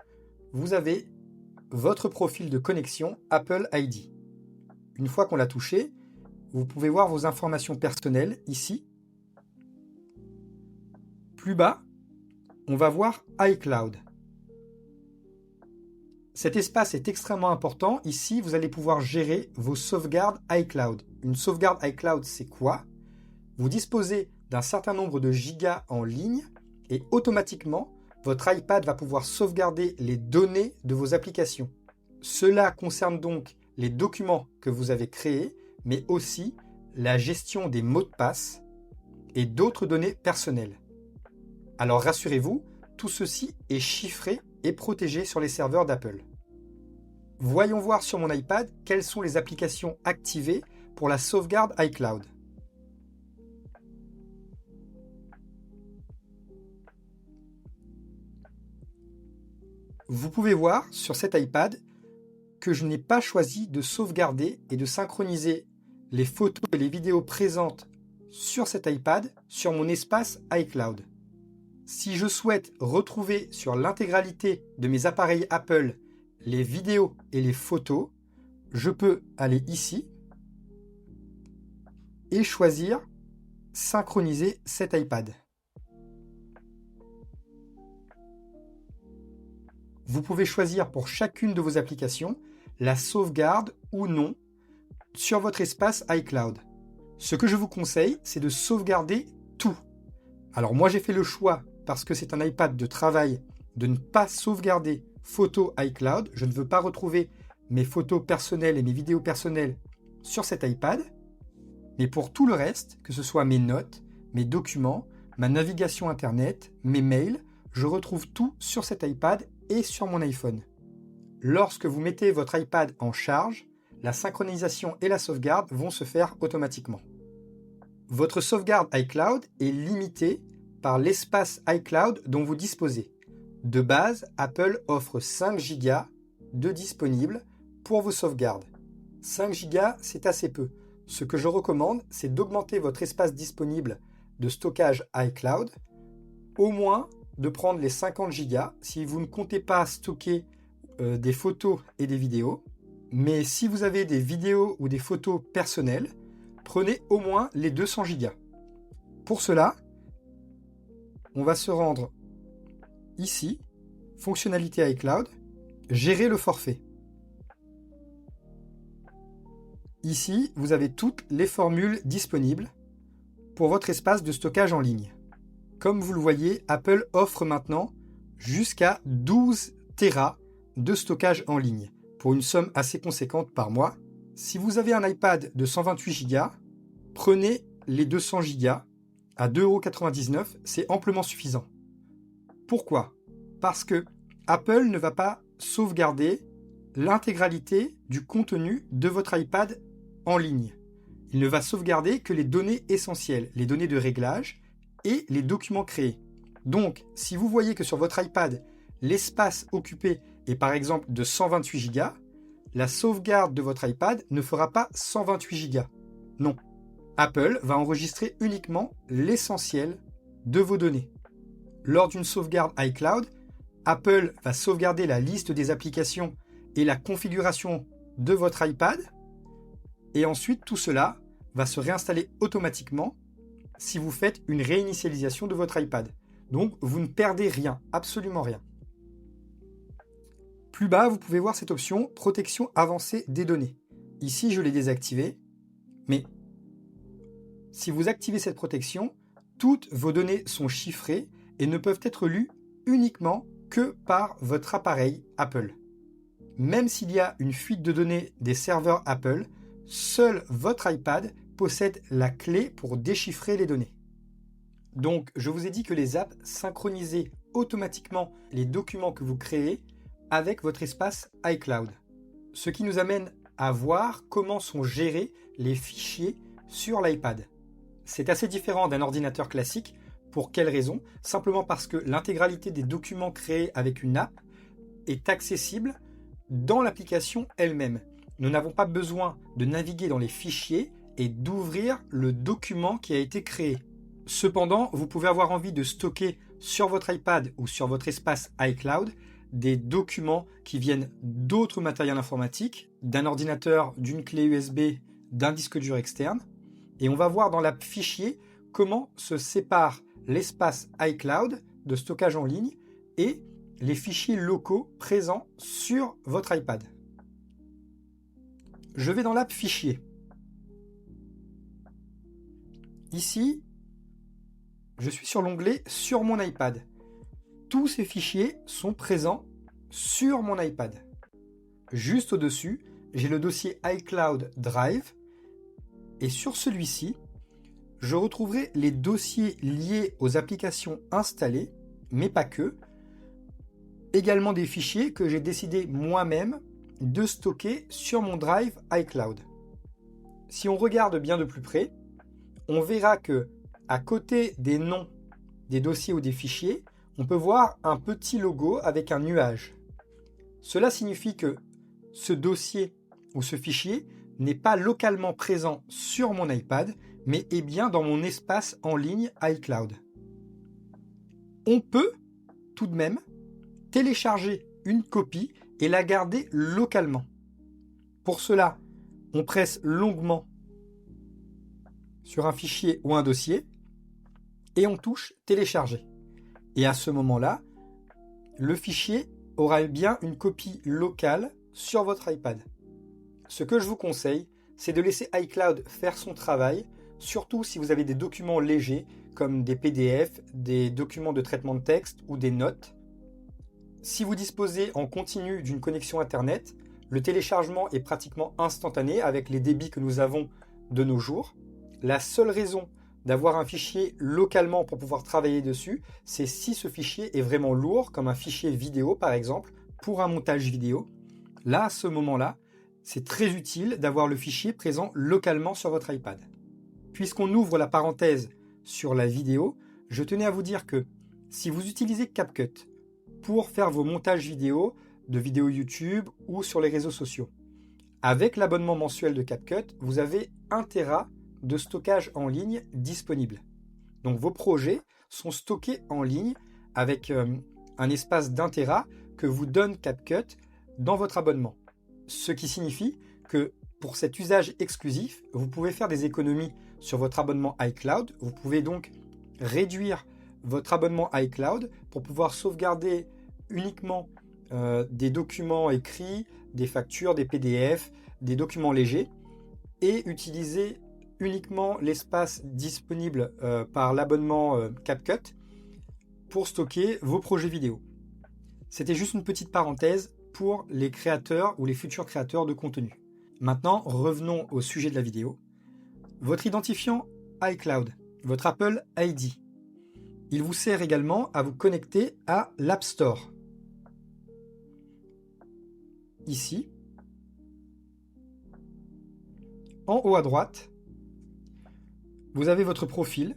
[SPEAKER 1] vous avez votre profil de connexion Apple ID. Une fois qu'on l'a touché, vous pouvez voir vos informations personnelles ici. Plus bas, on va voir iCloud. Cet espace est extrêmement important. Ici, vous allez pouvoir gérer vos sauvegardes iCloud. Une sauvegarde iCloud, c'est quoi? Vous disposez d'un certain nombre de gigas en ligne et automatiquement, votre iPad va pouvoir sauvegarder les données de vos applications. Cela concerne donc les documents que vous avez créés, mais aussi la gestion des mots de passe et d'autres données personnelles. Alors rassurez-vous, tout ceci est chiffré et protégé sur les serveurs d'Apple. Voyons voir sur mon iPad quelles sont les applications activées pour la sauvegarde iCloud. Vous pouvez voir sur cet iPad que je n'ai pas choisi de sauvegarder et de synchroniser les photos et les vidéos présentes sur cet iPad sur mon espace iCloud. Si je souhaite retrouver sur l'intégralité de mes appareils Apple les vidéos et les photos, je peux aller ici et choisir synchroniser cet iPad. Vous pouvez choisir pour chacune de vos applications la sauvegarde ou non sur votre espace iCloud. Ce que je vous conseille, c'est de sauvegarder tout. Alors moi j'ai fait le choix, parce que c'est un iPad de travail, de ne pas sauvegarder photos iCloud. Je ne veux pas retrouver mes photos personnelles et mes vidéos personnelles sur cet iPad. Mais pour tout le reste, que ce soit mes notes, mes documents, ma navigation Internet, mes mails, je retrouve tout sur cet iPad et sur mon iPhone. Lorsque vous mettez votre iPad en charge, la synchronisation et la sauvegarde vont se faire automatiquement. Votre sauvegarde iCloud est limitée par l'espace iCloud dont vous disposez. De base, Apple offre 5 Go de disponible pour vos sauvegardes. 5 Go, c'est assez peu. Ce que je recommande, c'est d'augmenter votre espace disponible de stockage iCloud, au moins de prendre les 50 Go si vous ne comptez pas stocker des photos et des vidéos. Mais si vous avez des vidéos ou des photos personnelles, prenez au moins les 200 Go. Pour cela, on va se rendre ici, fonctionnalité iCloud, gérer le forfait. Ici, vous avez toutes les formules disponibles pour votre espace de stockage en ligne. Comme vous le voyez, Apple offre maintenant jusqu'à 12 Tera de stockage en ligne, pour une somme assez conséquente par mois. Si vous avez un iPad de 128 Go, prenez les 200 Go à 2,99 €, c'est amplement suffisant. Pourquoi? Parce que Apple ne va pas sauvegarder l'intégralité du contenu de votre iPad en ligne. Il ne va sauvegarder que les données essentielles, les données de réglage et les documents créés. Donc, si vous voyez que sur votre iPad, l'espace occupé est par exemple de 128 Go, la sauvegarde de votre iPad ne fera pas 128 Go. Non. Apple va enregistrer uniquement l'essentiel de vos données. Lors d'une sauvegarde iCloud, Apple va sauvegarder la liste des applications et la configuration de votre iPad. Et ensuite, tout cela va se réinstaller automatiquement si vous faites une réinitialisation de votre iPad. Donc, vous ne perdez rien, absolument rien. Plus bas, vous pouvez voir cette option « Protection avancée des données ». Ici, je l'ai désactivée, mais si vous activez cette protection, toutes vos données sont chiffrées et ne peuvent être lues uniquement que par votre appareil Apple. Même s'il y a une fuite de données des serveurs Apple, seul votre iPad possède la clé pour déchiffrer les données. Donc, je vous ai dit que les apps synchronisaient automatiquement les documents que vous créez avec votre espace iCloud. Ce qui nous amène à voir comment sont gérés les fichiers sur l'iPad. C'est assez différent d'un ordinateur classique. Pour quelle raison ? Simplement parce que l'intégralité des documents créés avec une app est accessible dans l'application elle-même. Nous n'avons pas besoin de naviguer dans les fichiers et d'ouvrir le document qui a été créé. Cependant, vous pouvez avoir envie de stocker sur votre iPad ou sur votre espace iCloud des documents qui viennent d'autres matériels informatiques, d'un ordinateur, d'une clé USB, d'un disque dur externe. Et on va voir dans l'app Fichier comment se sépare l'espace iCloud de stockage en ligne et les fichiers locaux présents sur votre iPad. Je vais dans l'app Fichier. Ici, je suis sur l'onglet Sur mon iPad. Tous ces fichiers sont présents sur mon iPad. Juste au-dessus, j'ai le dossier iCloud Drive et sur celui-ci, je retrouverai les dossiers liés aux applications installées, mais pas que. Également des fichiers que j'ai décidé moi-même de stocker sur mon drive iCloud. Si on regarde bien de plus près, on verra que à côté des noms des dossiers ou des fichiers, on peut voir un petit logo avec un nuage. Cela signifie que ce dossier ou ce fichier n'est pas localement présent sur mon iPad, mais est bien dans mon espace en ligne iCloud. On peut tout de même télécharger une copie et la garder localement. Pour cela, on presse longuement sur un fichier ou un dossier et on touche télécharger. Et à ce moment-là, le fichier aura bien une copie locale sur votre iPad. Ce que je vous conseille, c'est de laisser iCloud faire son travail, surtout si vous avez des documents légers comme des PDF, des documents de traitement de texte ou des notes. Si vous disposez en continu d'une connexion Internet, le téléchargement est pratiquement instantané avec les débits que nous avons de nos jours. La seule raison d'avoir un fichier localement pour pouvoir travailler dessus, c'est si ce fichier est vraiment lourd, comme un fichier vidéo par exemple, pour un montage vidéo. Là, à ce moment-là, c'est très utile d'avoir le fichier présent localement sur votre iPad. Puisqu'on ouvre la parenthèse sur la vidéo, je tenais à vous dire que si vous utilisez CapCut pour faire vos montages vidéo, de vidéos YouTube ou sur les réseaux sociaux, avec l'abonnement mensuel de CapCut, vous avez 1 Tera de stockage en ligne disponible. Donc vos projets sont stockés en ligne avec un espace d'1 Tera que vous donne CapCut dans votre abonnement. Ce qui signifie que pour cet usage exclusif, vous pouvez faire des économies sur votre abonnement iCloud. Vous pouvez donc réduire votre abonnement iCloud pour pouvoir sauvegarder uniquement des documents écrits, des factures, des PDF, des documents légers et utiliser uniquement l'espace disponible par l'abonnement CapCut pour stocker vos projets vidéo. C'était juste une petite parenthèse pour les créateurs ou les futurs créateurs de contenu. Maintenant, revenons au sujet de la vidéo. Votre identifiant iCloud, votre Apple ID, il vous sert également à vous connecter à l'App Store. ici, en haut à droite, vous avez votre profil.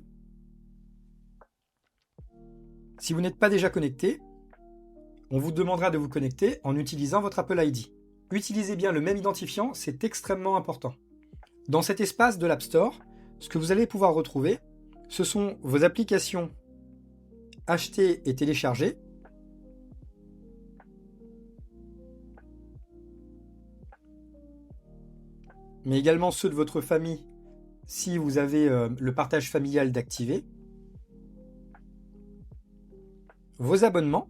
[SPEAKER 1] Si vous n'êtes pas déjà connecté, on vous demandera de vous connecter en utilisant votre Apple ID. Utilisez bien le même identifiant, c'est extrêmement important. Dans cet espace de l'App Store, ce que vous allez pouvoir retrouver, ce sont vos applications achetées et téléchargées, mais également ceux de votre famille si vous avez le partage familial d'activer, vos abonnements,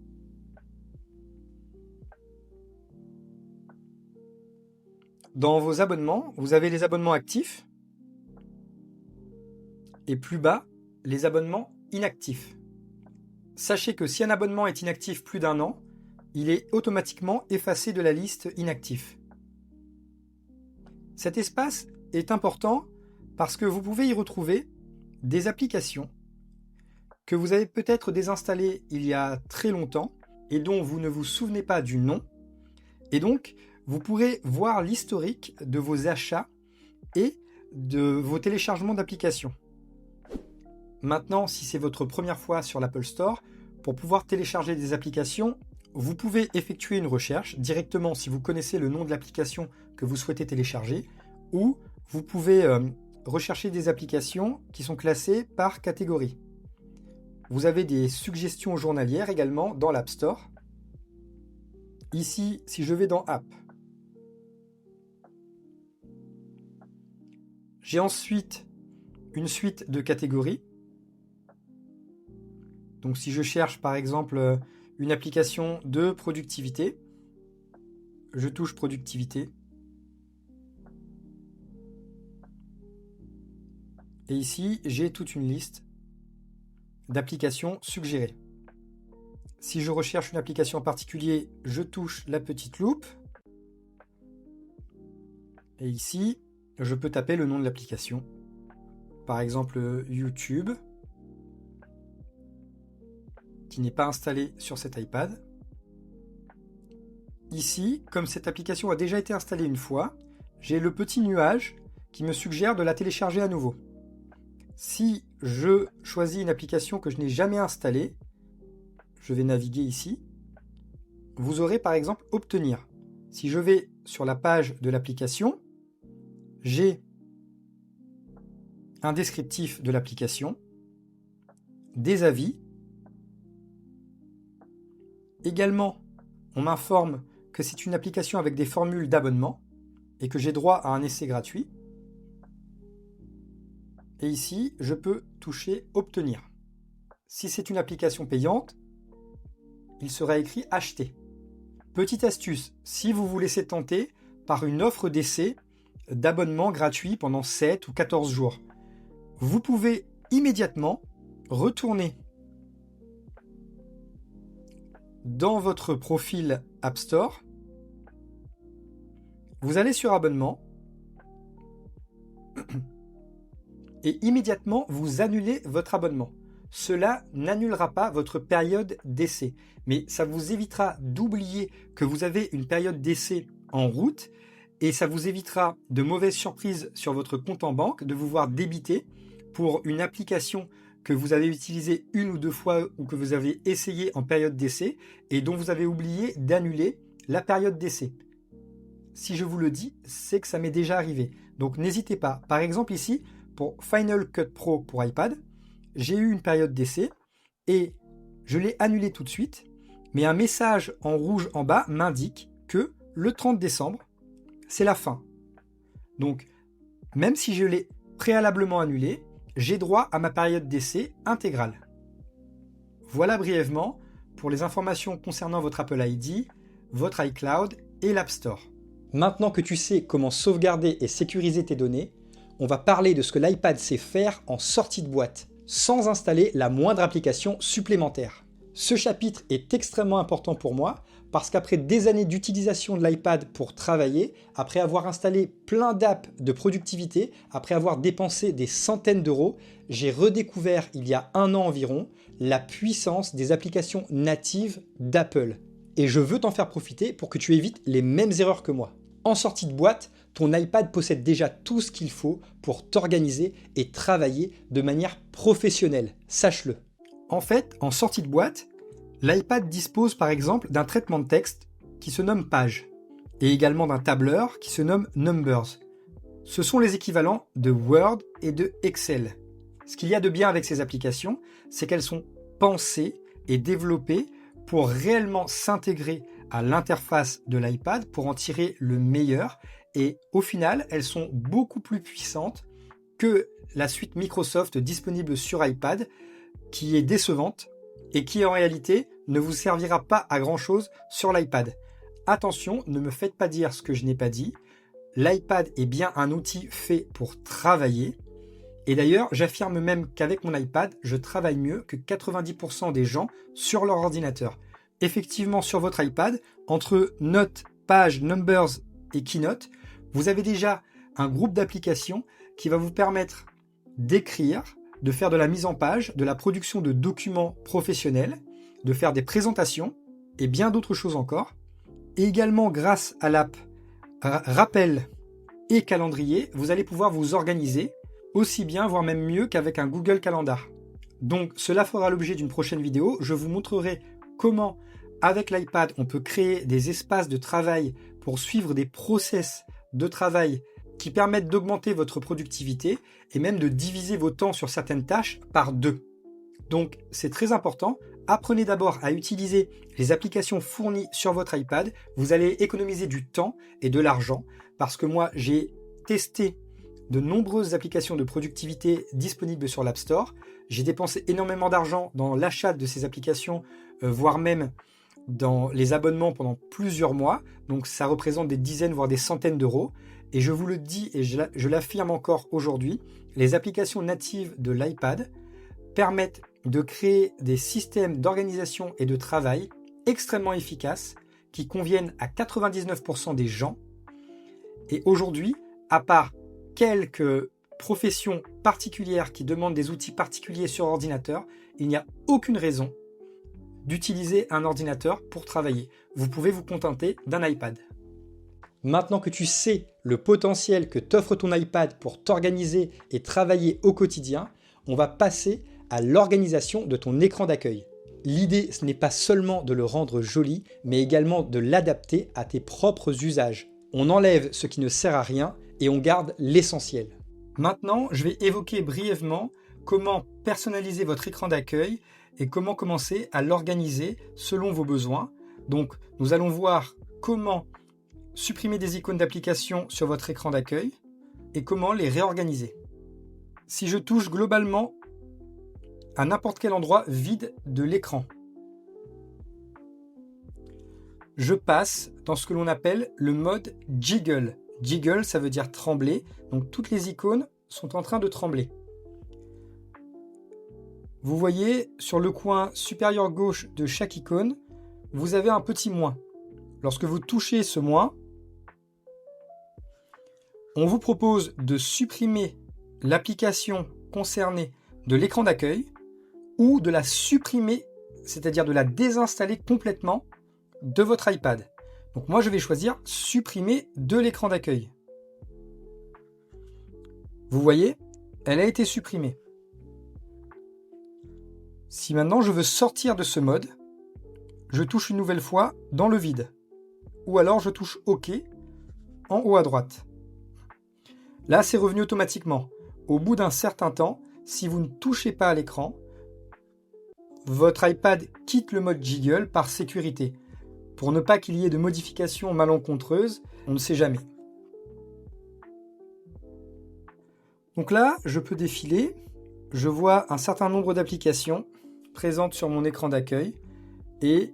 [SPEAKER 1] dans vos abonnements, vous avez les abonnements actifs et plus bas, les abonnements inactifs. Sachez que si un abonnement est inactif plus d'1 an, il est automatiquement effacé de la liste inactif. Cet espace est important parce que vous pouvez y retrouver des applications que vous avez peut-être désinstallées il y a très longtemps et dont vous ne vous souvenez pas du nom. Et donc, vous pourrez voir l'historique de vos achats et de vos téléchargements d'applications. Maintenant, si c'est votre première fois sur l'Apple Store, pour pouvoir télécharger des applications, vous pouvez effectuer une recherche directement si vous connaissez le nom de l'application que vous souhaitez télécharger, ou vous pouvez rechercher des applications qui sont classées par catégorie. Vous avez des suggestions journalières également dans l'App Store. Ici, si je vais dans App, j'ai ensuite une suite de catégories. Donc si je cherche par exemple une application de productivité, je touche productivité. Et ici, j'ai toute une liste d'applications suggérées. Si je recherche une application en particulier, je touche la petite loupe. Et ici, je peux taper le nom de l'application. Par exemple, YouTube, qui n'est pas installé sur cet iPad. Ici, comme cette application a déjà été installée une fois, j'ai le petit nuage qui me suggère de la télécharger à nouveau. Si je choisis une application que je n'ai jamais installée, je vais naviguer ici. Vous aurez par exemple Obtenir. Si je vais sur la page de l'application, j'ai un descriptif de l'application, des avis. Également, on m'informe que c'est une application avec des formules d'abonnement et que j'ai droit à un essai gratuit. Et ici, je peux toucher Obtenir. Si c'est une application payante, il sera écrit Acheter. Petite astuce, si vous vous laissez tenter par une offre d'essai d'abonnement gratuit pendant 7 ou 14 jours, vous pouvez immédiatement retourner dans votre profil App Store. Vous allez sur Abonnement et immédiatement vous annulez votre abonnement. Cela n'annulera pas votre période d'essai, mais ça vous évitera d'oublier que vous avez une période d'essai en route et ça vous évitera de mauvaises surprises sur votre compte en banque, de vous voir débiter pour une application que vous avez utilisée une ou deux fois ou que vous avez essayé en période d'essai et dont vous avez oublié d'annuler la période d'essai. Si je vous le dis, c'est que ça m'est déjà arrivé. Donc n'hésitez pas. Par exemple ici, pour Final Cut Pro pour iPad, j'ai eu une période d'essai et je l'ai annulé tout de suite, mais un message en rouge en bas m'indique que le 30 décembre, c'est la fin. Donc, même si je l'ai préalablement annulé, j'ai droit à ma période d'essai intégrale. Voilà brièvement pour les informations concernant votre Apple ID, votre iCloud et l'App Store. Maintenant que tu sais comment sauvegarder et sécuriser tes données, on va parler de ce que l'iPad sait faire en sortie de boîte, sans installer la moindre application supplémentaire. Ce chapitre est extrêmement important pour moi parce qu'après des années d'utilisation de l'iPad pour travailler, après avoir installé plein d'apps de productivité, après avoir dépensé des centaines d'euros, j'ai redécouvert il y a 1 an environ la puissance des applications natives d'Apple. et je veux t'en faire profiter pour que tu évites les mêmes erreurs que moi. En sortie de boîte, ton iPad possède déjà tout ce qu'il faut pour t'organiser et travailler de manière professionnelle, sache-le. En fait, en sortie de boîte, l'iPad dispose par exemple d'un traitement de texte qui se nomme Page, et également d'un tableur qui se nomme Numbers. Ce sont les équivalents de Word et de Excel. Ce qu'il y a de bien avec ces applications, c'est qu'elles sont pensées et développées pour réellement s'intégrer à l'interface de l'iPad pour en tirer le meilleur, et au final, elles sont beaucoup plus puissantes que la suite Microsoft disponible sur iPad, qui est décevante et qui en réalité ne vous servira pas à grand chose sur l'iPad. Attention, ne me faites pas dire ce que je n'ai pas dit. L'iPad est bien un outil fait pour travailler. Et d'ailleurs, j'affirme même qu'avec mon iPad, je travaille mieux que 90% des gens sur leur ordinateur. Effectivement, sur votre iPad, entre Notes, Pages, Numbers et Keynote, vous avez déjà un groupe d'applications qui va vous permettre d'écrire, de faire de la mise en page, de la production de documents professionnels, de faire des présentations et bien d'autres choses encore. Et également, grâce à l'app Rappel et Calendrier, vous allez pouvoir vous organiser aussi bien, voire même mieux qu'avec un Google Calendar. Donc cela fera l'objet d'une prochaine vidéo. Je vous montrerai comment, avec l'iPad, on peut créer des espaces de travail pour suivre des process de travail qui permettent d'augmenter votre productivité et même de diviser vos temps sur certaines tâches par 2. Donc c'est très important. Apprenez d'abord à utiliser les applications fournies sur votre iPad. Vous allez économiser du temps et de l'argent parce que moi j'ai testé de nombreuses applications de productivité disponibles sur l'App Store. J'ai dépensé énormément d'argent dans l'achat de ces applications, voire même dans les abonnements pendant plusieurs mois. Donc ça représente des dizaines, voire des centaines d'euros. Et je vous le dis et je l'affirme encore aujourd'hui, les applications natives de l'iPad permettent de créer des systèmes d'organisation et de travail extrêmement efficaces qui conviennent à 99% des gens. Et aujourd'hui, à part quelques professions particulières qui demandent des outils particuliers sur ordinateur, il n'y a aucune raison d'utiliser un ordinateur pour travailler. Vous pouvez vous contenter d'un iPad. Maintenant que tu sais le potentiel que t'offre ton iPad pour t'organiser et travailler au quotidien, on va passer à l'organisation de ton écran d'accueil. L'idée, ce n'est pas seulement de le rendre joli, mais également de l'adapter à tes propres usages. On enlève ce qui ne sert à rien et on garde l'essentiel. Maintenant, je vais évoquer brièvement comment personnaliser votre écran d'accueil et comment commencer à l'organiser selon vos besoins. Donc, nous allons voir comment supprimer des icônes d'application sur votre écran d'accueil et comment les réorganiser. Si je touche globalement à n'importe quel endroit vide de l'écran, je passe dans ce que l'on appelle le mode jiggle. Jiggle, ça veut dire trembler, donc toutes les icônes sont en train de trembler. Vous voyez, sur le coin supérieur gauche de chaque icône, vous avez un petit moins. Lorsque vous touchez ce moins, on vous propose de supprimer l'application concernée de l'écran d'accueil ou de la supprimer, c'est-à-dire de la désinstaller complètement de votre iPad. Donc moi je vais choisir supprimer de l'écran d'accueil. Vous voyez, elle a été supprimée. Si maintenant je veux sortir de ce mode, je touche une nouvelle fois dans le vide. Ou alors je touche OK en haut à droite. Là, c'est revenu automatiquement. Au bout d'un certain temps, si vous ne touchez pas à l'écran, votre iPad quitte le mode jiggle par sécurité. Pour ne pas qu'il y ait de modifications malencontreuses, on ne sait jamais. Donc là, je peux défiler. Je vois un certain nombre d'applications présentes sur mon écran d'accueil. Et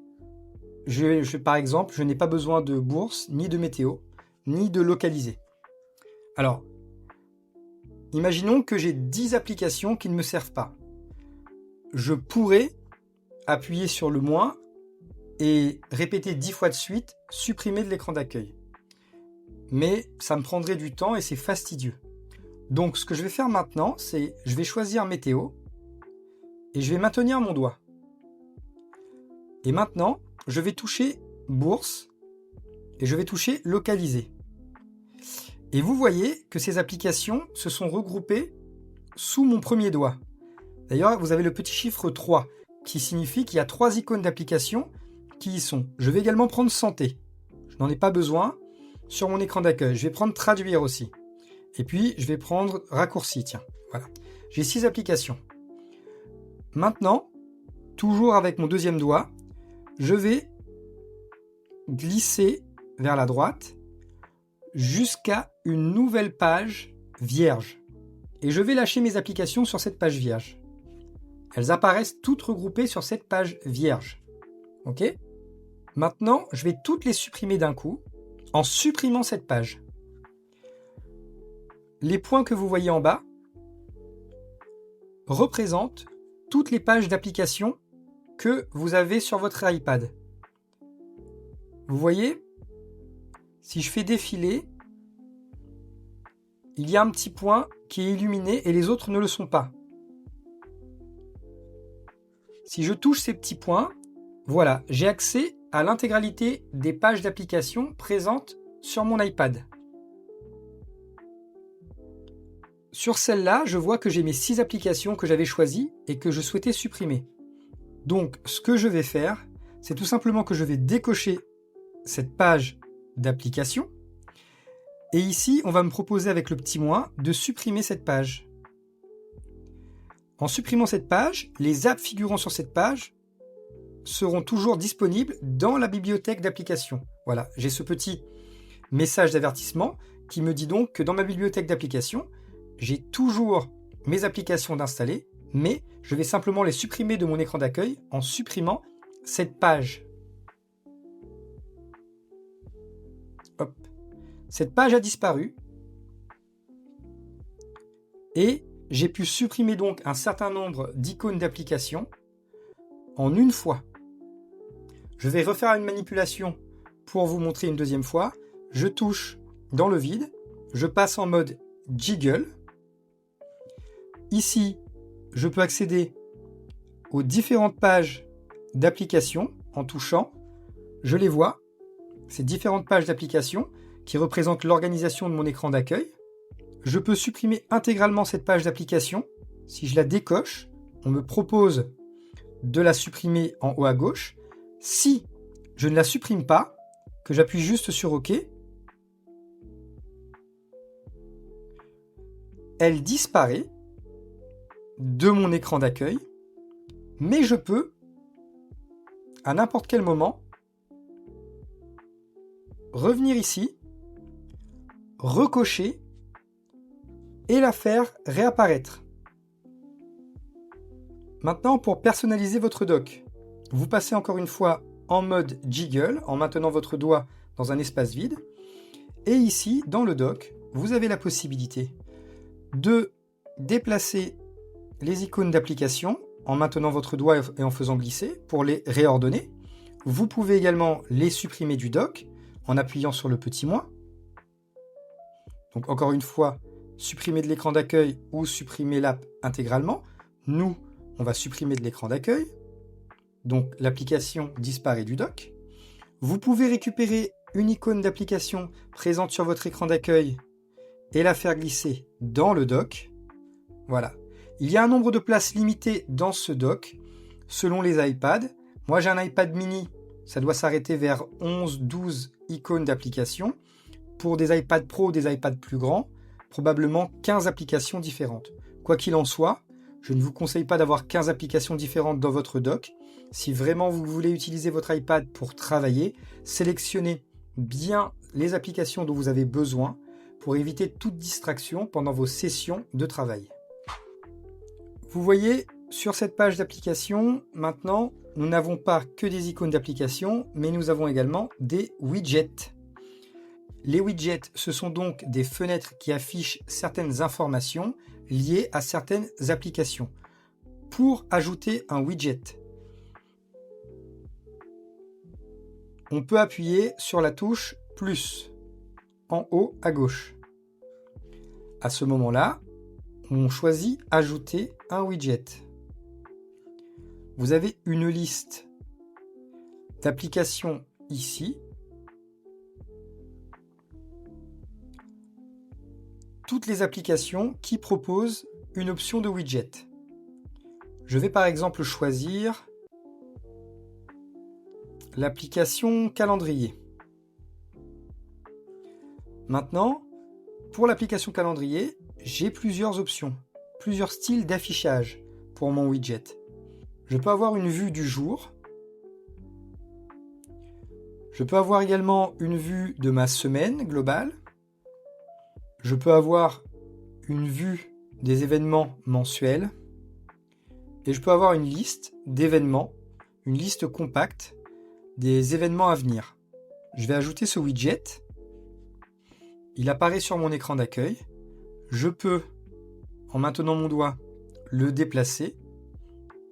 [SPEAKER 1] par exemple, je n'ai pas besoin de bourse, ni de météo, ni de localiser. Alors, imaginons que j'ai 10 applications qui ne me servent pas. Je pourrais appuyer sur le moins et répéter 10 fois de suite, supprimer de l'écran d'accueil. Mais ça me prendrait du temps et c'est fastidieux. Donc ce que je vais faire maintenant, c'est je vais choisir météo et je vais maintenir mon doigt. Et maintenant, je vais toucher bourse et je vais toucher localiser. Et vous voyez que ces applications se sont regroupées sous mon premier doigt. D'ailleurs, vous avez le petit chiffre 3 qui signifie qu'il y a 3 icônes d'application qui y sont. Je vais également prendre santé. Je n'en ai pas besoin sur mon écran d'accueil. Je vais prendre traduire aussi. Et puis, je vais prendre raccourci, tiens. Voilà. J'ai 6 applications. Maintenant, toujours avec mon deuxième doigt, je vais glisser vers la droite jusqu'à une nouvelle page vierge. Et je vais lâcher mes applications sur cette page vierge. Elles apparaissent toutes regroupées sur cette page vierge. Ok ? Maintenant, je vais toutes les supprimer d'un coup en supprimant cette page. Les points que vous voyez en bas représentent toutes les pages d'applications que vous avez sur votre iPad. Vous voyez ? Si je fais défiler, il y a un petit point qui est illuminé et les autres ne le sont pas. Si je touche ces petits points, voilà, j'ai accès à l'intégralité des pages d'applications présentes sur mon iPad. Sur celle-là, je vois que j'ai mes 6 applications que j'avais choisies et que je souhaitais supprimer. Donc, ce que je vais faire, c'est tout simplement que je vais décocher cette page d'application. Et ici, on va me proposer avec le petit moins de supprimer cette page. En supprimant cette page, les apps figurant sur cette page seront toujours disponibles dans la bibliothèque d'applications. Voilà, j'ai ce petit message d'avertissement qui me dit donc que dans ma bibliothèque d'applications, j'ai toujours mes applications d'installer, mais je vais simplement les supprimer de mon écran d'accueil en supprimant cette page. Hop. Cette page a disparu et j'ai pu supprimer donc un certain nombre d'icônes d'applications en une fois. Je vais refaire une manipulation pour vous montrer une deuxième fois. Je touche dans le vide, je passe en mode jiggle. Ici, je peux accéder aux différentes pages d'applications en touchant. Je les vois, ces différentes pages d'applications qui représentent l'organisation de mon écran d'accueil. Je peux supprimer intégralement cette page d'application. Si je la décoche, on me propose de la supprimer en haut à gauche. Si je ne la supprime pas, que j'appuie juste sur OK, elle disparaît de mon écran d'accueil, mais je peux, à n'importe quel moment, revenir ici, recocher et la faire réapparaître. Maintenant, pour personnaliser votre dock, vous passez encore une fois en mode jiggle, en maintenant votre doigt dans un espace vide. Et ici, dans le dock, vous avez la possibilité de déplacer les icônes d'application en maintenant votre doigt et en faisant glisser pour les réordonner. Vous pouvez également les supprimer du dock en appuyant sur le petit moins. Donc encore une fois, supprimer de l'écran d'accueil ou supprimer l'app intégralement. Nous, on va supprimer de l'écran d'accueil. Donc l'application disparaît du dock. Vous pouvez récupérer une icône d'application présente sur votre écran d'accueil et la faire glisser dans le dock. Voilà. Il y a un nombre de places limité dans ce dock selon les iPads. Moi j'ai un iPad mini, ça doit s'arrêter vers 11-12 icônes d'application. Pour des iPad Pro ou des iPads plus grands, probablement 15 applications différentes. Quoi qu'il en soit, je ne vous conseille pas d'avoir 15 applications différentes dans votre dock. Si vraiment vous voulez utiliser votre iPad pour travailler, sélectionnez bien les applications dont vous avez besoin pour éviter toute distraction pendant vos sessions de travail. Vous voyez, sur cette page d'application, maintenant, nous n'avons pas que des icônes d'application, mais nous avons également des widgets. Les widgets, ce sont donc des fenêtres qui affichent certaines informations liées à certaines applications. Pour ajouter un widget, on peut appuyer sur la touche plus en haut à gauche. À ce moment-là, on choisit ajouter un widget. Vous avez une liste d'applications ici toutes les applications qui proposent une option de widget. Je vais par exemple choisir l'application calendrier. Maintenant, pour l'application calendrier, j'ai plusieurs options, plusieurs styles d'affichage pour mon widget. Je peux avoir une vue du jour. Je peux avoir également une vue de ma semaine globale. Je peux avoir une vue des événements mensuels. Et je peux avoir une liste d'événements, une liste compacte des événements à venir. Je vais ajouter ce widget. Il apparaît sur mon écran d'accueil. Je peux, en maintenant mon doigt, le déplacer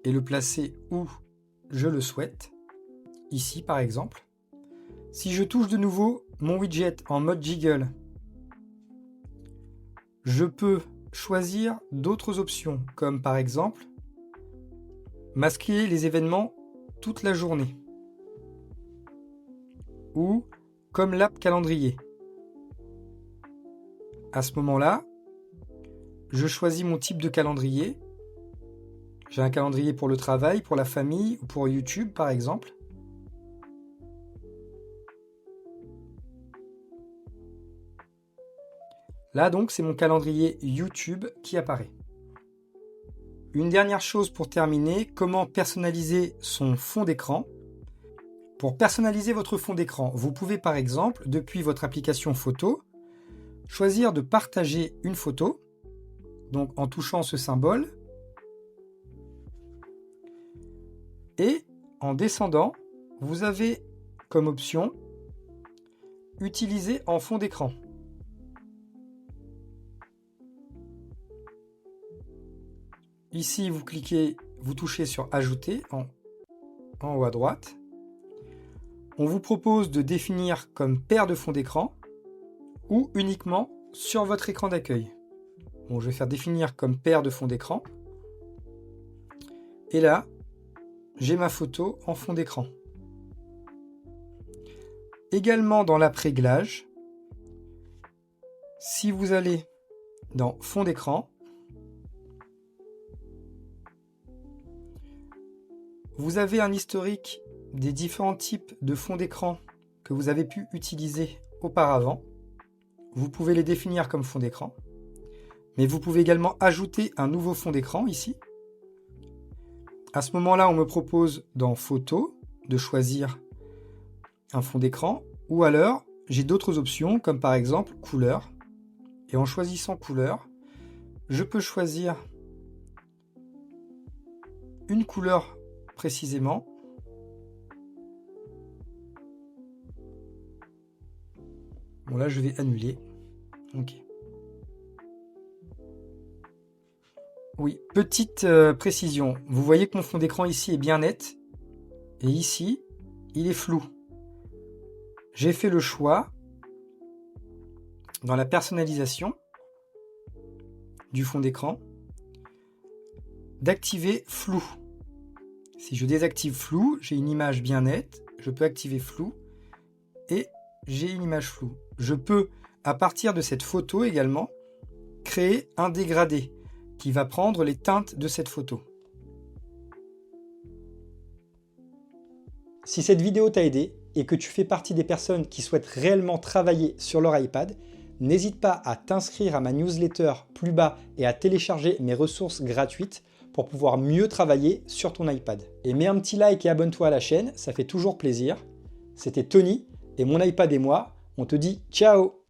[SPEAKER 1] et le placer où je le souhaite. Ici, par exemple. Si je touche de nouveau mon widget en mode jiggle, je peux choisir d'autres options, comme par exemple masquer les événements toute la journée, ou comme l'app calendrier. À ce moment-là, je choisis mon type de calendrier. J'ai un calendrier pour le travail, pour la famille ou pour YouTube par exemple. Là donc, c'est mon calendrier YouTube qui apparaît. Une dernière chose pour terminer, comment personnaliser son fond d'écran. Pour personnaliser votre fond d'écran, vous pouvez par exemple, depuis votre application photo, choisir de partager une photo, donc en touchant ce symbole, et en descendant, vous avez comme option « Utiliser en fond d'écran ». Ici, vous cliquez, vous touchez sur « Ajouter » en haut à droite. On vous propose de définir comme paire de fond d'écran ou uniquement sur votre écran d'accueil. Bon, je vais faire définir comme paire de fond d'écran. Et là, j'ai ma photo en fond d'écran. Également dans l'app réglage, si vous allez dans fond d'écran, vous avez un historique des différents types de fonds d'écran que vous avez pu utiliser auparavant. Vous pouvez les définir comme fond d'écran, mais vous pouvez également ajouter un nouveau fond d'écran ici. À ce moment-là, on me propose dans Photos de choisir un fond d'écran, ou alors j'ai d'autres options comme par exemple couleur. Et en choisissant couleur, je peux choisir une couleur précisément. Bon là je vais annuler. Ok. Oui, petite précision. Vous voyez que mon fond d'écran ici est bien net. Et ici, il est flou. J'ai fait le choix, dans la personnalisation du fond d'écran, d'activer flou. Si je désactive flou, j'ai une image bien nette. Je peux activer flou et j'ai une image floue. Je peux, à partir de cette photo également, créer un dégradé qui va prendre les teintes de cette photo. Si cette vidéo t'a aidé et que tu fais partie des personnes qui souhaitent réellement travailler sur leur iPad, n'hésite pas à t'inscrire à ma newsletter plus bas et à télécharger mes ressources gratuites pour pouvoir mieux travailler sur ton iPad. Et mets un petit like et abonne-toi à la chaîne, ça fait toujours plaisir. C'était Tony et mon iPad et moi, on te dit ciao!